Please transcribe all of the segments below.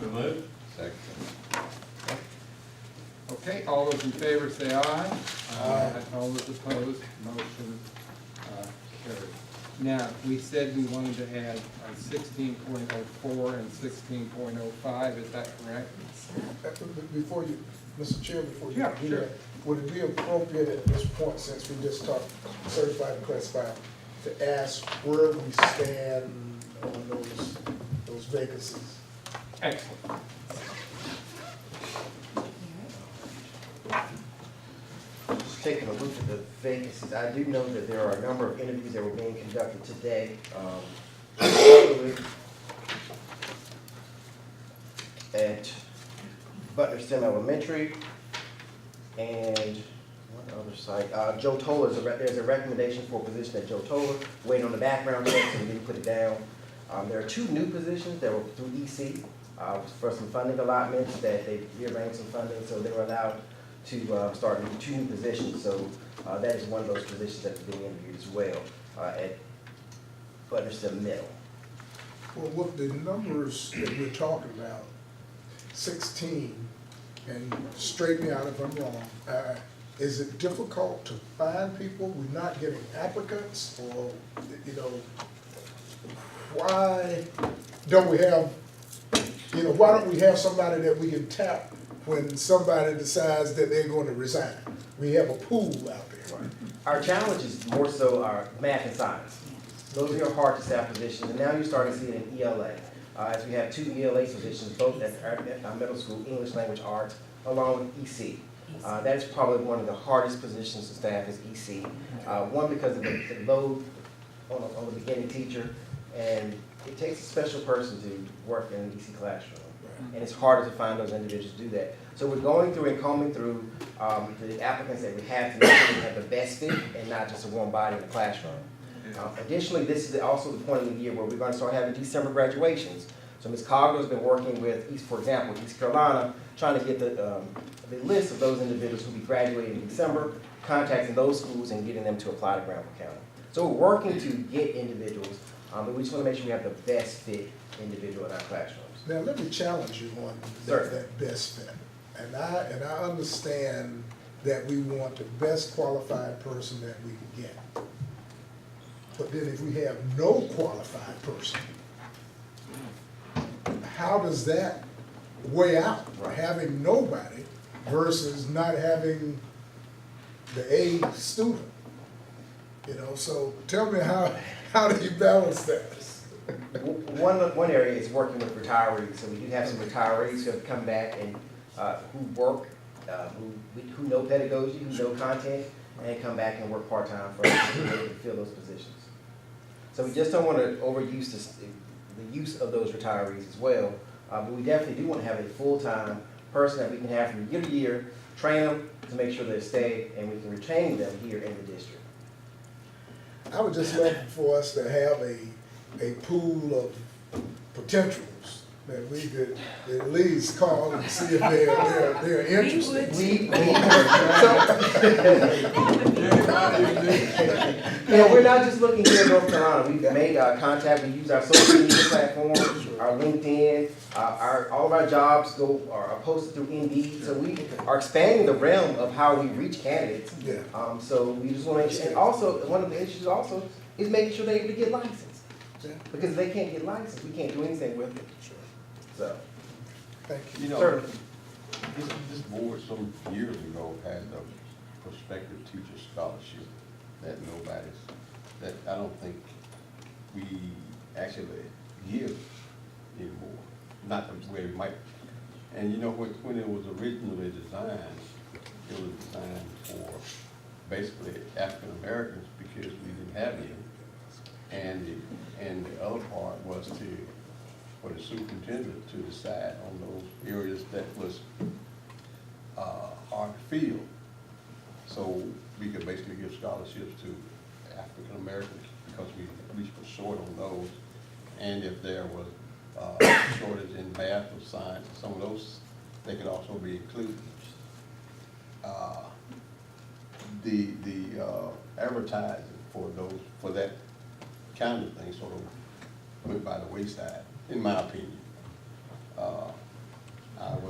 So moved. Second. Okay, all those in favor say aye. Aye. All those opposed, motion carried. Now, we said we wanted to add 16.04 and 16.05, is that correct? Before you, Mr. Chair, before you Yeah, do sure. that, would it be appropriate at this point, since we just talked certified and classified, to ask where we stand on those vacancies? Excellent. Just taking a look at the vacancies, I do know that there are a number of interviews that were being conducted today. At Butler STEM Elementary and one other site, Joe Toller, there's a recommendation for a position at Joe Toller, waiting on the background check, so we didn't put it down. There are 2 new positions that were through EC for some funding allotments that they rearranged some funding, so they were allowed to start 2 new positions. So that is one of those positions that's being interviewed as well at Butler STEM Middle. Well, with the numbers that we're talking about, 16, and straighten me out if I'm wrong, is it difficult to find people? We're not getting applicants, or, you know, why don't we have, why don't we have somebody that we can tap when somebody decides that they're going to resign? We have a pool out there. Right. Our challenge is more so our math and science. Those are your hard to staff positions, and now you're starting to see it in ELA. As we have 2 ELA positions, both at our middle school, English Language Arts, along with EC. That is probably one of the hardest positions to staff is EC. One, because of the load on the beginning teacher, and it takes a special person to work in an EC classroom. And it's harder to find those individuals to do that. So we're going through and combing through the applicants that we have to make sure we have the best fit and not just a warm body in the classroom. Additionally, this is also the point of the year where we're going to start having December graduations. So Ms. Cogler's been working with, for example, East Carolina, trying to get the list of those individuals who will be graduating in December, contacting those schools and getting them to apply to Granville County. So we're working to get individuals, but we just want to make sure we have the best fit individual in our classrooms. Now, let me challenge you on that best fit. And I understand that we want the best qualified person that we can get. But then if we have no qualified person, how does that weigh out? Right. Having nobody versus not having the A student? So tell me how do you balance that? One area is working with retirees. So we do have some retirees who have come back and who work, who know pedagogy, who know content, and come back and work part-time for us to be able to fill those positions. So we just don't want to overuse the use of those retirees as well, but we definitely do want to have a full-time person that we can have from year to year, train them to make sure they stay, and we can retain them here in the district. I would just love for us to have a pool of potentials that we could at least call and see if they're interested. We're not just looking here in North Carolina. We've made contact. We use our social media platforms, our LinkedIn, all of our jobs are posted through Indeed. So we are expanding the realm of how we reach candidates. Yeah. So we just want to make sure. And also, one of the issues also is making sure they're able to get licensed. Yeah. Because if they can't get licensed, we can't do anything with it. Sure. So, Thank you. You know, Sir. this board some years ago had a prospective teacher scholarship that I don't think we actually give anymore. Not the way we might. And you know, when it was originally designed, it was designed for basically African Americans because we didn't have any. And the other part was for the superintendent to decide on those areas that was hard to fill. So we could basically give scholarships to African Americans because we were short on those. And if there was shortage in math or science, some of those, they could also be included. The advertising for that kind of thing sort of went by the wayside, in my opinion.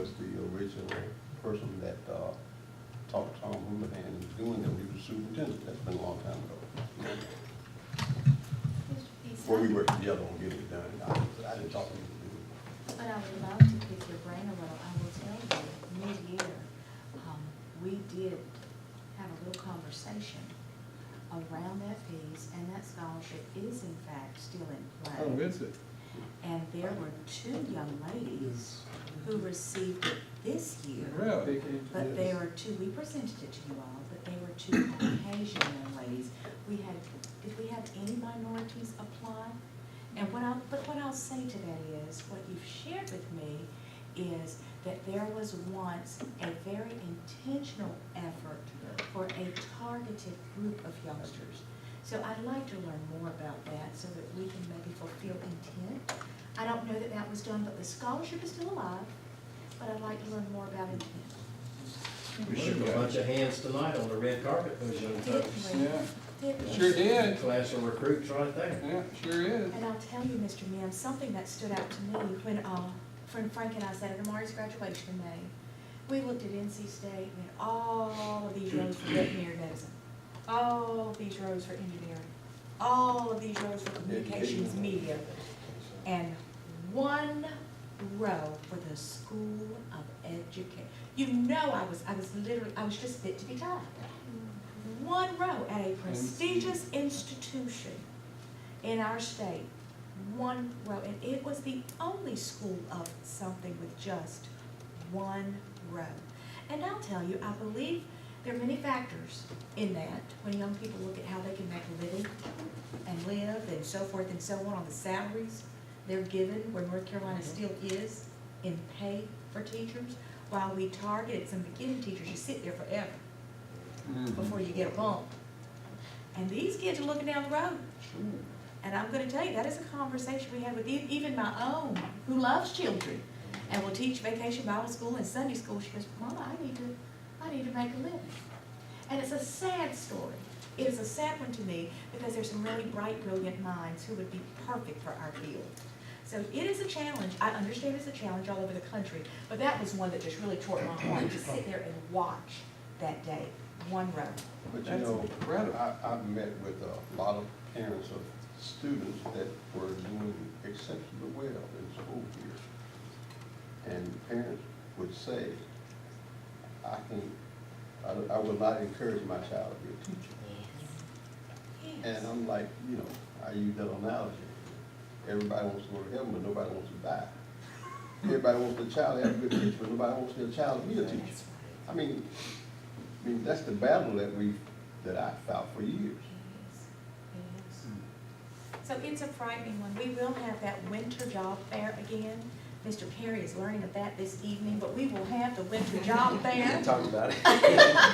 was the original person that, taught Tom Houlihan and doing that. He was superintendent. That's been a long time ago. Before we worked together on getting it done. I didn't talk to him. But I would love to pick your brain a little. I will tell you, mid-year, we did have a little conversation around that piece, and that scholarship is in fact still in play. Oh, is it? And there were 2 young ladies who received it this year. Really? But there were 2, we presented it to you all, but they were 2 Caucasian young ladies. Did we have any minorities apply? And what I'll say to that is, what you've shared with me is that there was once a very intentional effort for a targeted group of youngsters. So I'd like to learn more about that so that we can maybe fulfill intent. I don't know that that was done, but the scholarship is still alive, but I'd like to learn more about intent. We shook a bunch of hands tonight on the red carpet, those young folks. Yeah, Did we? sure did. Classroom recruits right there. Yeah, sure is. And I'll tell you, Mr. Mims, something that stood out to me when friend Frank and I sat at Amari's graduation in May. We looked at NC State and all of these rows for veterinary medicine, all of these rows for engineering, all of these rows for communications, media, and 1 row for the School of Education. You know, I was just fit to be tied. 1 row at a prestigious institution in our state, 1 row, and it was the only school of something with just 1 row. And I'll tell you, I believe there are many factors in that when young people look at how they can make a living and live and so forth and so on the salaries they're given, where North Carolina still is in pay for teachers, while we target some beginning teachers, you sit there forever before you get a bump. And these kids are looking down the road. And I'm gonna tell you, that is a conversation we had with even my own, who loves children, and will teach vacation Bible school and Sunday school. She goes, Mama, I need to make a living. And it's a sad story. It is a sad one to me, because there's some really bright, brilliant minds who would be perfect for our field. So it is a challenge. I understand it's a challenge all over the country, but that was one that just really tore my heart, to sit there and watch that day, 1 row. But you That's know, incredible. I've met with a lot of parents of students that were doing exceptionally well in school here. And parents would say, I will not encourage my child to be a teacher. Yes. And I'm like, you know, I use that analogy. Everybody wants to go to heaven, but nobody wants to die. Everybody wants their child to have a good teacher, but nobody wants their child to be a teacher. That's right. I mean, that's the battle that I fought for years. It is. So it's a frightening one. We will have that winter job fair again. Mr. Perry is learning of that this evening, but we will have the winter job fair Talk about it.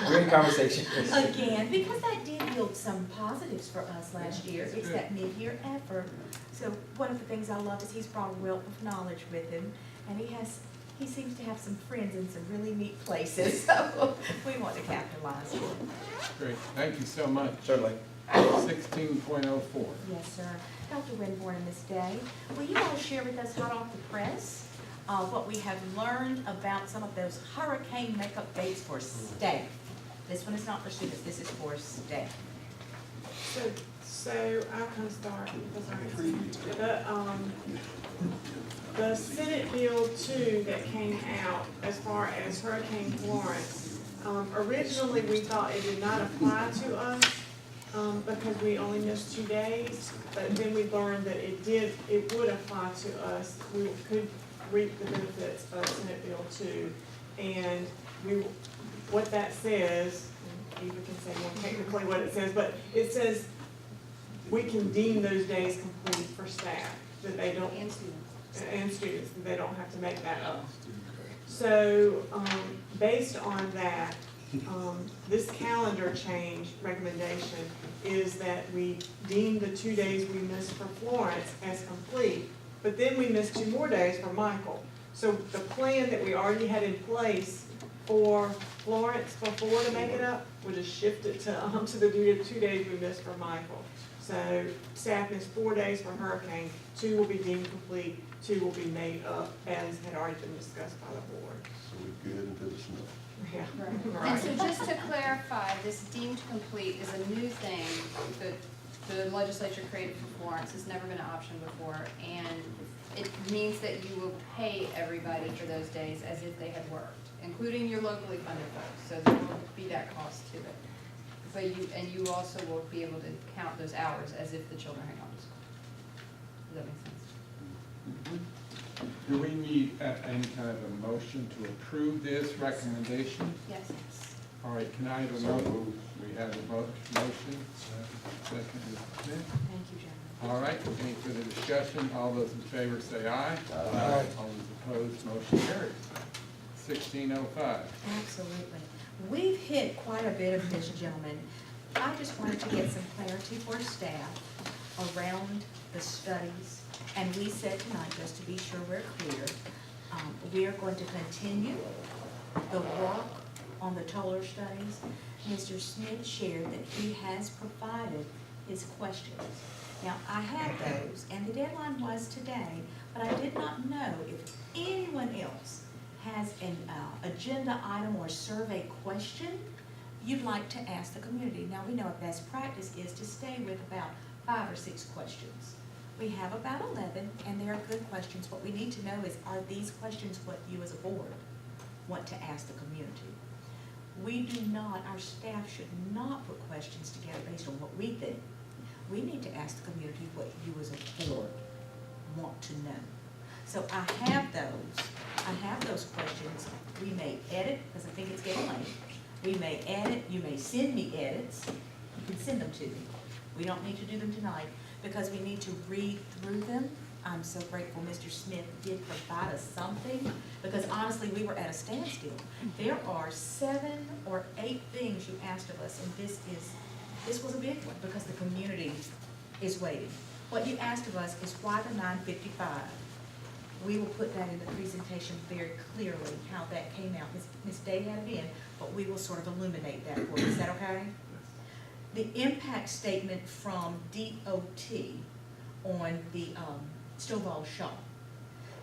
We're in conversation. again, because that did yield some positives for us last year. It's that mid-year effort. So one of the things I love is he's brought a wealth of knowledge with him, and he seems to have some friends in some really neat places, so we want to capitalize on it. Great, thank you so much. Certainly. 16.04. Yes, sir. Dr. Winborn and Ms. Day, will you all share with us hot off the press what we have learned about some of those hurricane makeup dates for staff? This one is not for students, this is for staff. So I'll kind of start. The Senate Bill 2 that came out as far as Hurricane Florence, originally we thought it did not apply to us because we only missed 2 days, but then we learned that it would apply to us. We could reap the benefits of Senate Bill 2. And what that says, Eva can say more technically what it says, but it says we can deem those days complete for staff, that they don't, and students, that they don't have to make that up. So, based on that, this calendar change recommendation is that we deem the 2 days we missed for Florence as complete, but then we missed 2 more days for Michael. So the plan that we already had in place for Florence before to make it up, we'll just shift it to the 2 days we missed for Michael. So staff missed 4 days for hurricane, 2 will be deemed complete, 2 will be made up as had already been discussed by the board. So we're good until the snow. Yeah, And right. so just to clarify, this deemed complete is a new thing that the legislature created for Florence. It's never been an option before. And it means that you will pay everybody for those days as if they had worked, including your locally funded folks. So there will be that cost to it. But you also will be able to count those hours as if the children had gone to school. Does that make sense? Do we need any kind of a motion to approve this recommendation? Yes. All right, can I have a motion? We have a motion. Second is Smith. Thank you, Jeremy. All right, any further discussion? All those in favor say aye. Aye. All those opposed, motion carries. 1605. Absolutely. We've hit quite a bit of this, gentlemen. I just wanted to get some clarity for staff around the studies. And we said tonight, just to be sure we're clear, we are going to continue the work on the Toller studies. Mr. Smith shared that he has provided his questions. Now, I have those, and the deadline was today, but I did not know if anyone else has an agenda item or survey question you'd like to ask the community. Now, we know a best practice is to stay with about 5 or 6 questions. We have about 11, and they are good questions. What we need to know is, are these questions what you as a board want to ask the community? We do not, our staff should not put questions together based on what we think. We need to ask the community what you as a board want to know. So I have those questions. We may edit, because I think it's getting late. We may edit, you may send me edits. You can send them to me. We don't need to do them tonight, because we need to read through them. I'm so grateful Mr. Smith did provide us something, because honestly, we were at a standstill. There are 7 or 8 things you asked of us, and this was a big one, because the community is waiting. What you asked of us is why the 955. We will put that in the presentation very clearly, how that came out. Ms. Day had it in, but we will sort of illuminate that for you. Is that okay? The impact statement from DOT on the Stovall shop.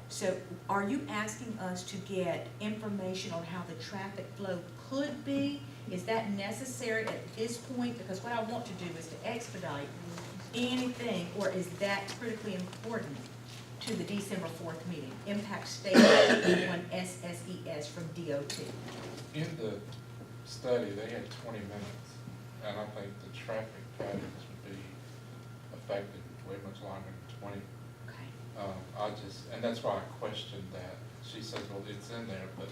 So are you asking us to get information on how the traffic flow could be? Is that necessary at this point? Because what I want to do is to expedite anything, or is that critically important to the December 4th meeting? Impact statement on SSES from DOT. In the study, they had 20 minutes, and I think the traffic patterns would be affected way much longer than 20. Okay. And that's why I questioned that. She says, well, it's in there, but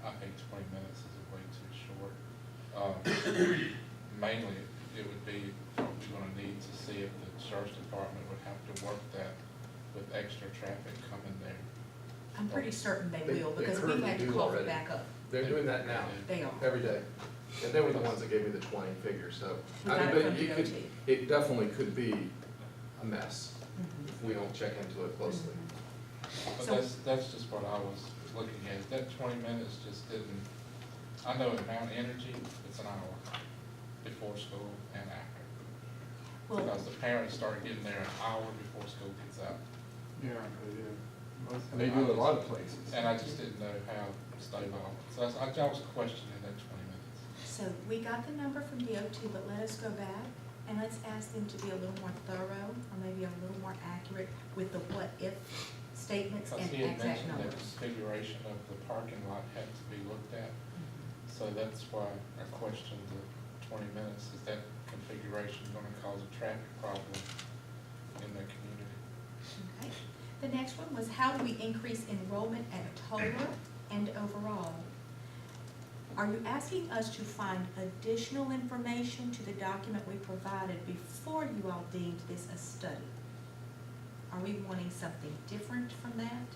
I think 20 minutes is way too short. Mainly, it would be, we're gonna need to see if the sheriff's department would have to work that with extra traffic coming there. I'm pretty certain they will, They because we've currently had to do call it already. back up. They're doing that now, They are. every day. And they were the ones that gave me the 20 figure, so. We I got mean, it but from it could- DOT. It definitely could be a mess Mhm. if we don't check into it closely. But So- that's just what I was looking at. That 20 minutes just didn't, I know in Mount Energy, it's an hour before school and after. Well, Because the parents start getting there an hour before school gets out. Yeah, they do. They do a lot of places. And I just didn't know how stable. So I was questioning that 20 minutes. so we got the number from DOT, but let us go back and let's ask them to be a little more thorough, or maybe a little more accurate with the what-if statements Because and he had exact mentioned that numbers. configuration of the parking lot had to be looked at. So that's why I questioned the 20 minutes. Is that configuration going to cause a traffic problem in the community? Okay. The next one was, how do we increase enrollment at Toller and overall? Are you asking us to find additional information to the document we provided before you all deemed this a study? Are we wanting something different from that?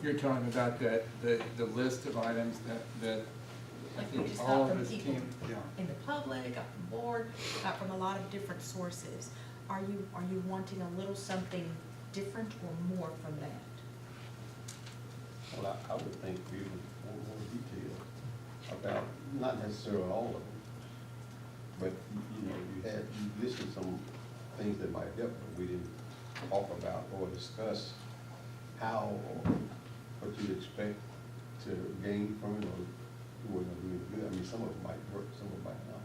You're talking about the list of items that I Like we think just all got of from us people came, yeah. in the public, got from board, got from a lot of different sources. Are you wanting a little something different or more from that? Well, I would think we would want more detail about, not necessarily all of them, But, you know, you listed some things that might help, but we didn't talk about or discuss how or what you'd expect to gain from it, or it wasn't really good. I mean, some of it might work, some of it might not.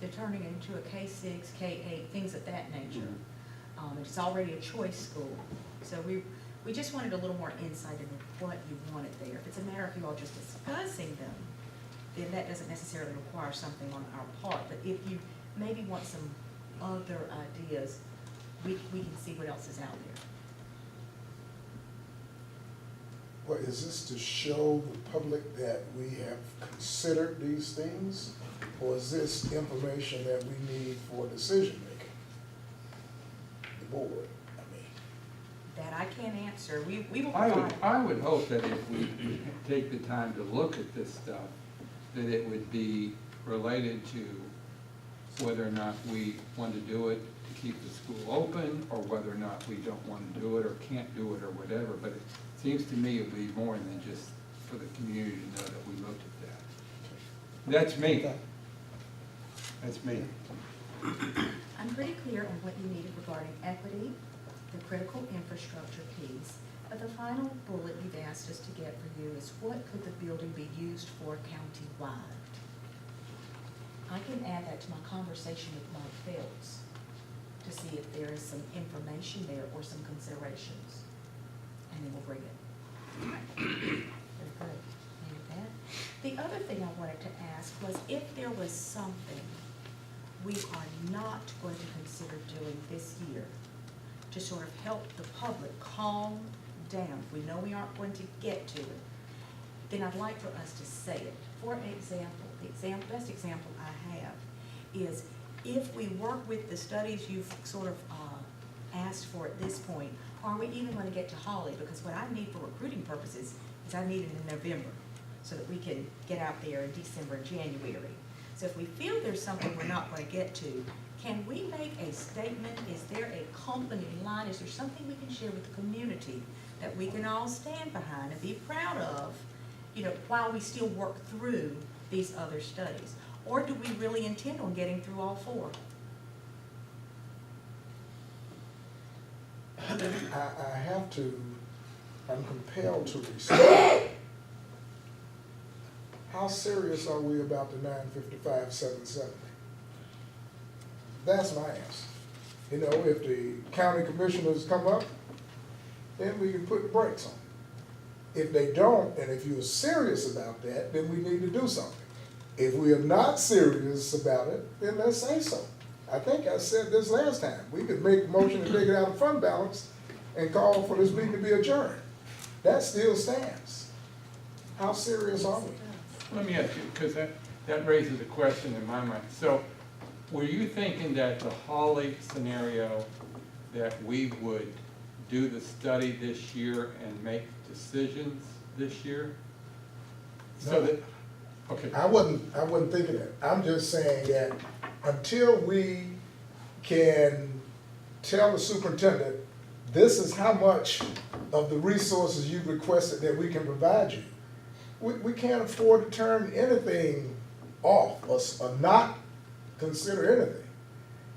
They're turning it into a K-6, K-8, things of that nature. Mhm. It's already a choice school. So we just wanted a little more insight into what you wanted there. If it's a matter of you all just discussing them, then that doesn't necessarily require something on our part. But if you maybe want some other ideas, we can see what else is out there. Well, is this to show the public that we have considered these things? Or is this information that we need for decision making? The board, I mean. That I can't answer. We will I provide. would hope that if we take the time to look at this stuff, that it would be related to whether or not we want to do it to keep the school open, or whether or not we don't want to do it or can't do it or whatever. But it seems to me it would be more than just for the community to know that we looked at that. That's me. That's me. I'm pretty clear on what you needed regarding equity, the critical infrastructure piece, but the final bullet you've asked us to get for you is what could the building be used for countywide? I can add that to my conversation with Mike Phelps to see if there is some information there or some considerations, and then we'll bring it. Very good. Thank that. The other thing I wanted to ask was if there was something we are not going to consider doing this year to sort of help the public calm down. If we know we aren't going to get to it, then I'd like for us to say it. For example, the best example I have is if we work with the studies you've sort of asked for at this point, are we even going to get to Holly? Because what I need for recruiting purposes is I need it in November so that we can get out there in December and January. So if we feel there's something we're not going to get to, can we make a statement? Is there a company line? Is there something we can share with the community that we can all stand behind and be proud of, you know, while we still work through these other studies? Or do we really intend on getting through all four? I'm compelled to respond. How serious are we about the 955, 770? That's my answer. You know, if the county commissioners come up, then we can put the brakes on. If they don't, and if you're serious about that, then we need to do something. If we are not serious about it, then let's say so. I think I said this last time. We could make a motion to take it out of fund balance and call for this meeting to be adjourned. That still stands. How serious are we? Let me ask you, because that raises a question in my mind. So were you thinking that the Holly scenario, that we would do the study this year and make decisions this year? So No. that, okay. I wasn't thinking that. I'm just saying that until we can tell the superintendent, this is how much of the resources you've requested that we can provide you, we can't afford to turn anything off or not consider anything.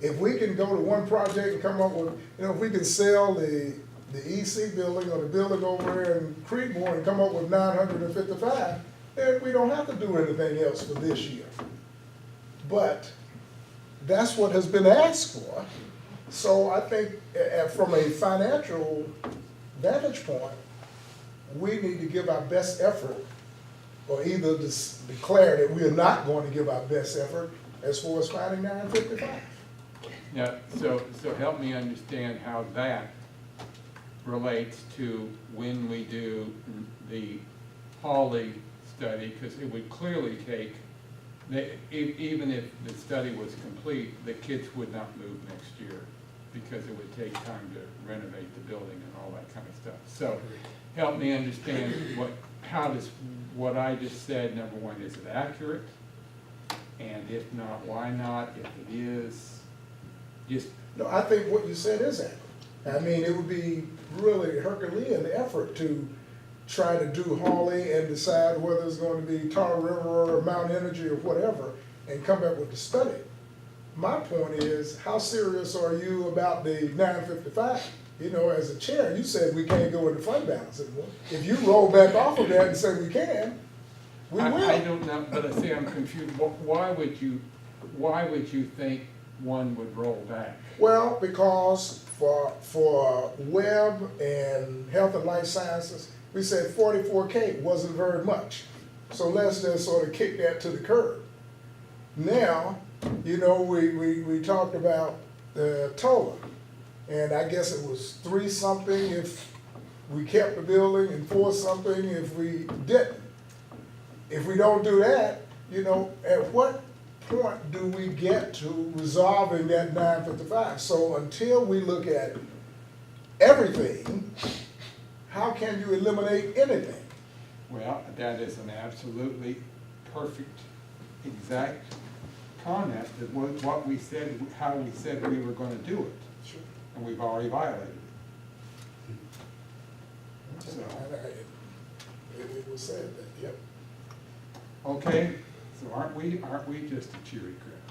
If we can go to one project and come up with, you know, if we can sell the EC building or the building over there in Creedmoor and come up with 955, then we don't have to do anything else for this year. But that's what has been asked for. So I think from a financial vantage point, we need to give our best effort, or either declare that we are not going to give our best effort as far as finding 955. Now, so help me understand how that relates to when we do the Holly study, because it would clearly take, even if the study was complete, the kids would not move next year because it would take time to renovate the building and all that kind of stuff. So help me understand what I just said, number one, is it accurate? And if not, why not? If it is, just. No, I think what you said is accurate. I mean, it would be really Herculean effort to try to do Hawley and decide whether it's going to be Tar River or Mount Energy or whatever and come back with the study. My point is, how serious are you about the 955? You know, as a chair, you said we can't go into fund balance anymore. If you roll back off of that and say we can, we will. I don't know, but I say I'm confused. Why would you think one would roll back? Well, because for web and health and life sciences, we said 44K wasn't very much. So let's just sort of kick that to the curb. Now, you know, we talked about the TOLA, and I guess it was 3 something if we kept the building and 4 something if we didn't. If we don't do that, you know, at what point do we get to resolving that 955? So until we look at everything, how can you eliminate anything? Well, that is an absolutely perfect, exact comment that was what we said, how we said we were gonna do it. Sure. And we've already violated it. So, It was said that, yep. okay, so aren't we just a cheery crowd?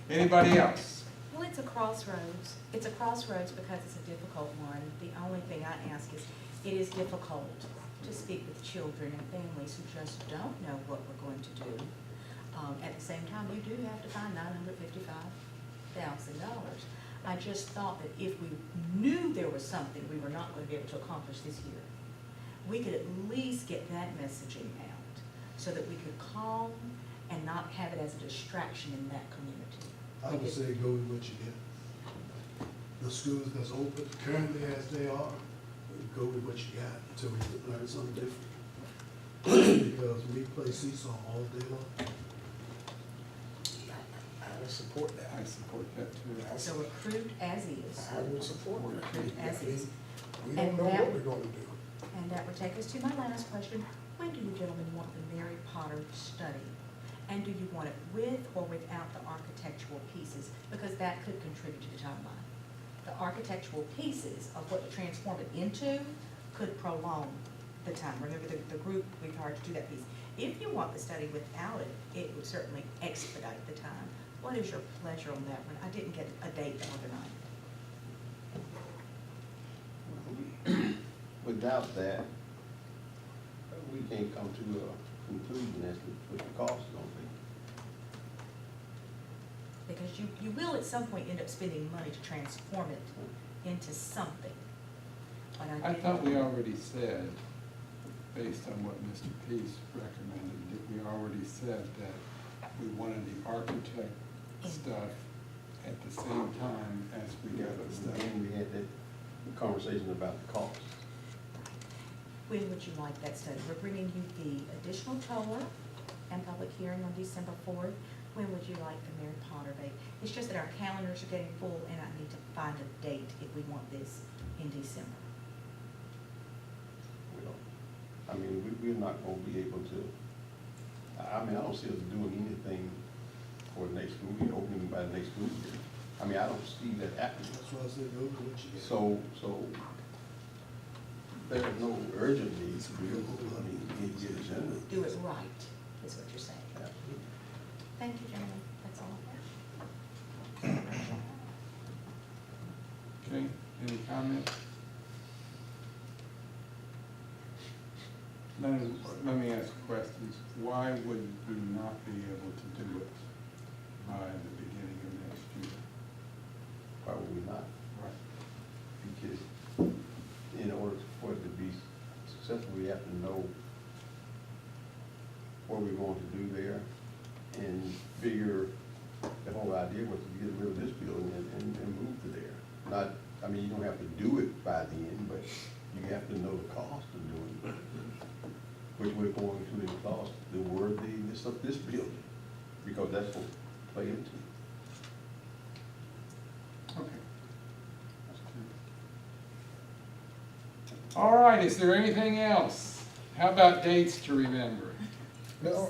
Anybody else? Well, it's a crossroads. It's a crossroads because it's a difficult one. The only thing I ask is, it is difficult to speak with children and families who just don't know what we're going to do. At the same time, you do have to find $955,000. I just thought that if we knew there was something we were not going to be able to accomplish this year, we could at least get that messaging out so that we could calm and not have it as a distraction in that community. I would say go with what you get. The schools that's open currently as they are, go with what you got until we learn something different. Because we play seesaw all day long. I would support that. I support that too. So recruit as is. I would support that. Recruit as is. We don't know what we're gonna do. And that would take us to my last question. When do you gentlemen want the Mary Potter study? And do you want it with or without the architectural pieces? Because that could contribute to the timeline. The architectural pieces of what to transform it into could prolong the time. Remember, the group we've hired to do that piece. If you want the study without it, it would certainly expedite the time. What is your pleasure on that one? I didn't get a date the other night. Without that, we can't come to a conclusion as to what the cost is gonna be. Because you will at some point end up spending money to transform it into something. But I thought we already said, based on what Mr. Peace recommended, that we already said that we wanted the architect stuff at the same time as we got the stuff. And we had that conversation about the cost. When would you like that study? We're bringing you the additional TOLA and public hearing on December 4th. When would you like the Mary Potter date? It's just that our calendars are getting full and I need to find a date if we want this in December. I mean, we're not gonna be able to, I mean, I don't see us doing anything for the next school year, opening by the next school year. I mean, I don't see that happening. That's why I said go with what you get. So there's no urgent need to do it. I mean, you need to get it done. Do it right, is what you're saying. Absolutely. Thank you, gentlemen. That's all. Okay, any comments? Let me ask questions. Why would we not be able to do it by the beginning of next year? Why would we not? Right. Because in order for it to be successful, we have to know what we're going to do there and figure the whole idea was to get rid of this building and move to there. Not, I mean, you don't have to do it by the end, but you have to know the cost of doing it. Which we're going to exhaust the worthiness of this building, because that's what play into it. Okay. All right, is there anything else? How about dates to remember? No,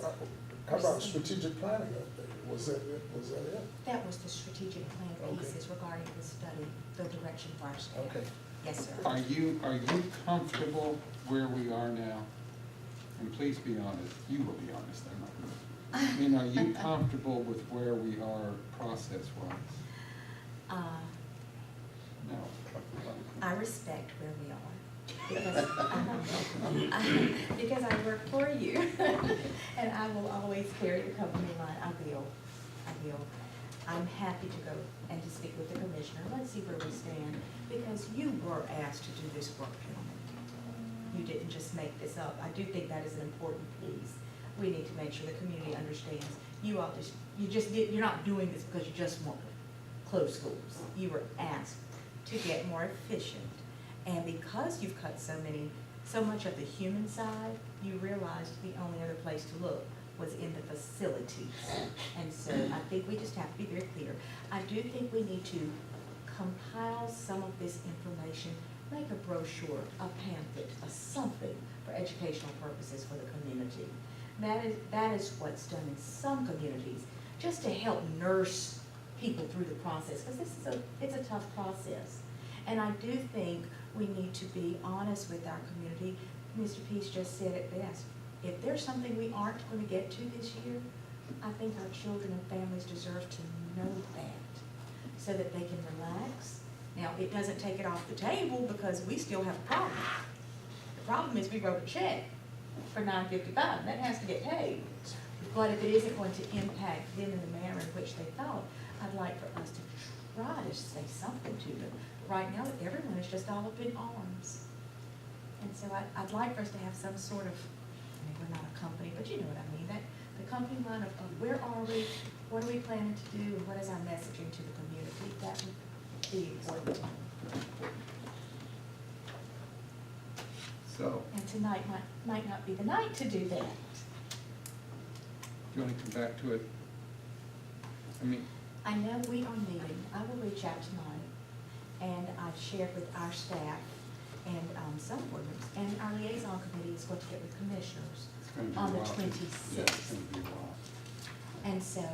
how about strategic planning update? Was that it? That was the strategic plan Okay. pieces regarding the study, the direction for our staff. Okay. Yes, sir. Are you comfortable where we are now? And please be honest, you will be honest, I'm not. I mean, are you comfortable with where we are process-wise? No. I respect where we are, because I work for you, and I will always carry the company line. I will. I'm happy to go and to speak with the commissioner. Let's see where we stand, because you were asked to do this work, gentlemen. You didn't just make this up. I do think that is an important piece. We need to make sure the community understands. You're not doing this because you just want to close schools. You were asked to get more efficient. And because you've cut so much of the human side, you realized the only other place to look was in the facilities. And so I think we just have to be very clear. I do think we need to compile some of this information, make a brochure, a pamphlet, a something for educational purposes for the community. That is what's done in some communities, just to help nurse people through the process, because it's a tough process. And I do think we need to be honest with our community. Mr. Peace just said it best. If there's something we aren't going to get to this year, I think our children and families deserve to know that, so that they can relax. Now, it doesn't take it off the table, because we still have a problem. The problem is we wrote a check for $9.55, that has to get paid. But if it isn't going to impact them in the manner in which they thought, I'd like for us to try to say something to them. Right now, everyone is just all up in arms. And so I'd like for us to have some sort of, I mean, we're not a company, but you know what I mean, that the company line of where are we, what are we planning to do, and what is our messaging to the community. That would be important. So, And tonight might not be the night to do that. do you want to come back to it? I mean, I know we are meeting, I will reach out tonight, and I've shared with our staff and some board members, and our liaison committee is going to get with commissioners it's going to be a on the while. 26th. Yeah, it's going to be a while. And so,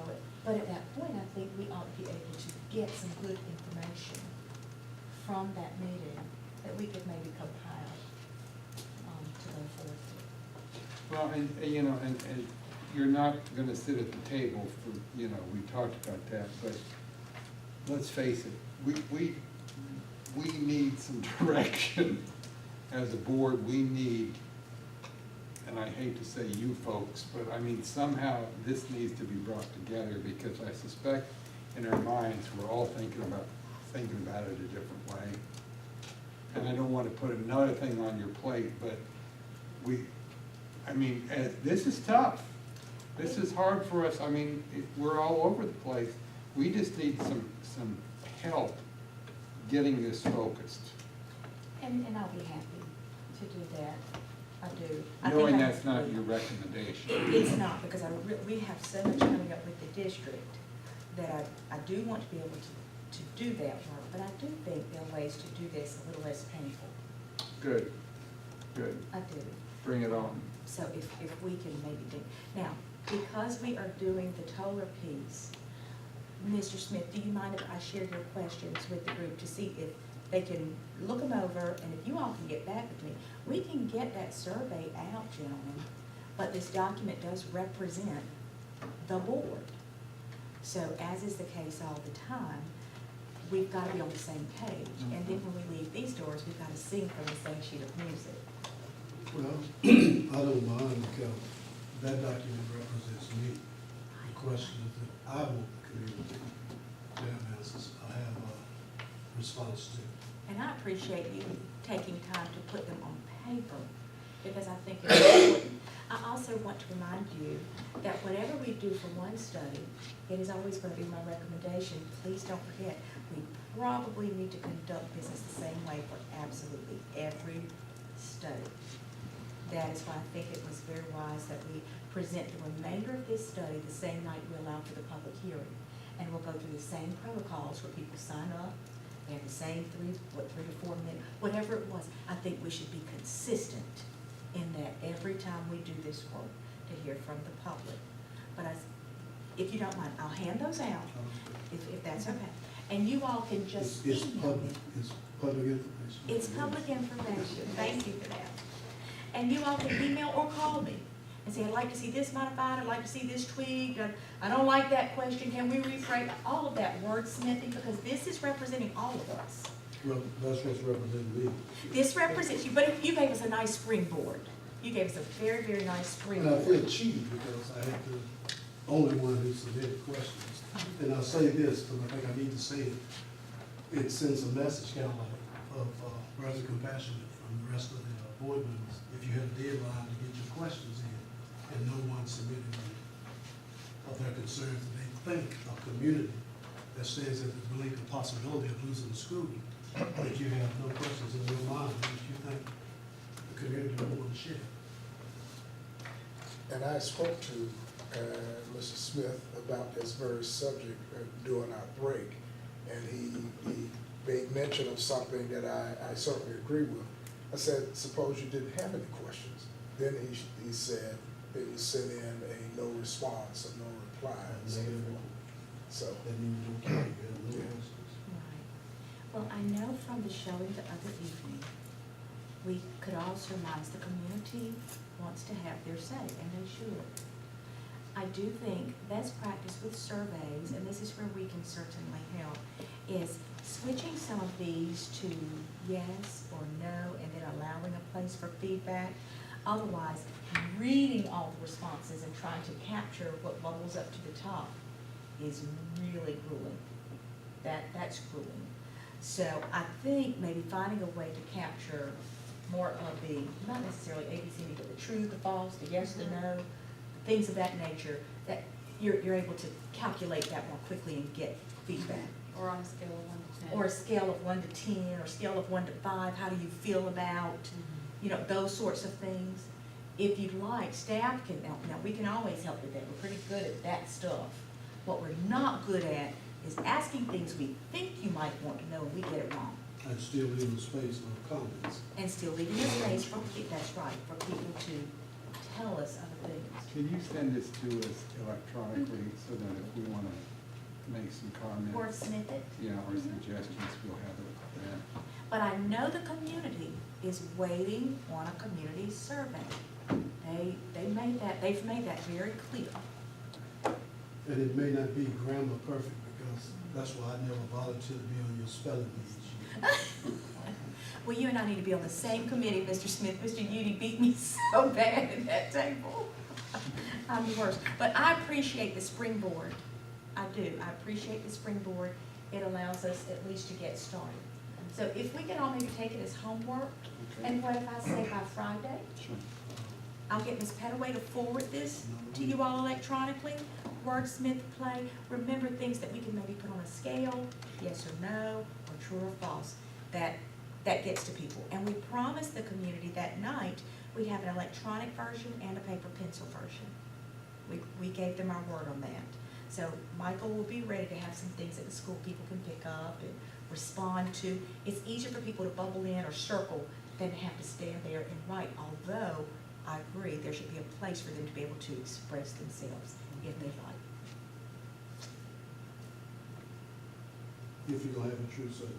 but at that point, I think we ought to be able to get some good information from that meeting that we could maybe compile to go forth. Well, and you know, and you're not gonna sit at the table for, you know, we talked about that, but let's face it, we need some direction as a board. We need, and I hate to say you folks, but I mean, somehow this needs to be brought together, because I suspect in our minds, we're all thinking about it a different way. And I don't want to put another thing on your plate, but this is tough. This is hard for us. I mean, we're all over the place. We just need some help getting this focused. And I'll be happy to do that. I do. Knowing that's not your recommendation. It's not, because we have so much coming up with the district that I do want to be able to do that work, but I do think there are ways to do this a little less painful. Good, good. I do. Bring it on. So if we can maybe do, now, because we are doing the Toller piece, Mr. Smith, do you mind if I share your questions with the group to see if they can look them over, and if you all can get back with me, we can get that survey out, gentlemen, but this document does represent the board. So as is the case all the time, we've got to be on the same page, and then when we leave these doors, we've got to sing from the same sheet of music. Well, I don't mind, because that document represents me. The questions that I want the community to have answers, I have a response to. And I appreciate you taking time to put them on paper, because I think it's important. I also want to remind you that whatever we do for one study, it is always going to be my recommendation. Please don't forget, we probably need to conduct business the same way for absolutely every study. That is why I think it was very wise that we present the remainder of this study the same night we allow for the public hearing. And we'll go through the same protocols where people sign up, they have the same 3 to 4 minutes, whatever it was. I think we should be consistent in that every time we do this work to hear from the public. But if you don't mind, I'll hand those out, if that's okay. And you all can just It's email me. public, it's public information. It's public information, thank you for that. And you all can email or call me. and say, I'd like to see this modified, I'd like to see this tweaked, I don't like that question, can we rephrase, all of that wordsmithing, because this is representing all of us. Well, that's what's representing me. This represents you, but you gave us a nice springboard. You gave us a very, very nice And I feel springboard. cheated because I had the only one who submitted questions. And I'll say this, because I think I need to say it. It sends a message kind of like of rather compassionate from the rest of the board members. If you have a deadline to get your questions in and no one submitted any of their concerns, that they think a community that stands at the belief and possibility of losing the school, that you have no questions in your mind that you think the community will want to share. And I spoke to Mr. Smith about this very subject during our break, and he made mention of something that I certainly agree with. I said, suppose you didn't have any questions. Then he said that you sent in a no response or no reply and so forth. So, That means you don't care, you have no Yeah. questions. Right. Well, I know from the showing the other evening, we could all surmise the community wants to have their say, and they should. I do think best practice with surveys, and this is where we can certainly help, is switching some of these to yes or no, and then allowing a place for feedback. Otherwise, reading all the responses and trying to capture what bubbles up to the top is really grueling. That's grueling. So I think maybe finding a way to capture more of the, not necessarily ABCD, but the true, the false, the yes, the no, things of that nature, that you're able to calculate that more quickly and get feedback. Or on a scale of 1 to 10. Or a scale of 1 to 10, or a scale of 1 to 5, how do you feel about, you know, those sorts of things. If you'd like, staff can help. Now, we can always help with that. We're pretty good at that stuff. What we're not good at is asking things we think you might want to know and we get it wrong. And still leaving the space of comments. And still leaving a space for, that's right, for people to tell us other things. Can you send this to us electronically so that if we want to make some comments? Or snippet. Or suggestions, we'll have it there. But I know the community is waiting on a community survey. They've made that very clear. And it may not be grammar perfect because that's why I never volunteered to be on your spelling bee. Well, you and I need to be on the same committee, Mr. Smith. Mr. Udy beat me so bad at that table. I'm the worst. But I appreciate the springboard. I do. I appreciate the springboard. It allows us at least to get started. So if we can all maybe take it as homework, and what if I say by Friday? Sure. I'll get Ms. Pettaway to forward this to you all electronically. Wordsmith play. Remember things that we can maybe put on a scale, yes or no, or true or false. That gets to people. And we promised the community that night we'd have an electronic version and a paper pencil version. We gave them our word on that. So Michael will be ready to have some things that the school people can pick up and respond to. It's easier for people to bubble in or circle than to have to stand there and write, although I agree there should be a place for them to be able to express themselves if they like. If you're gonna have a true survey.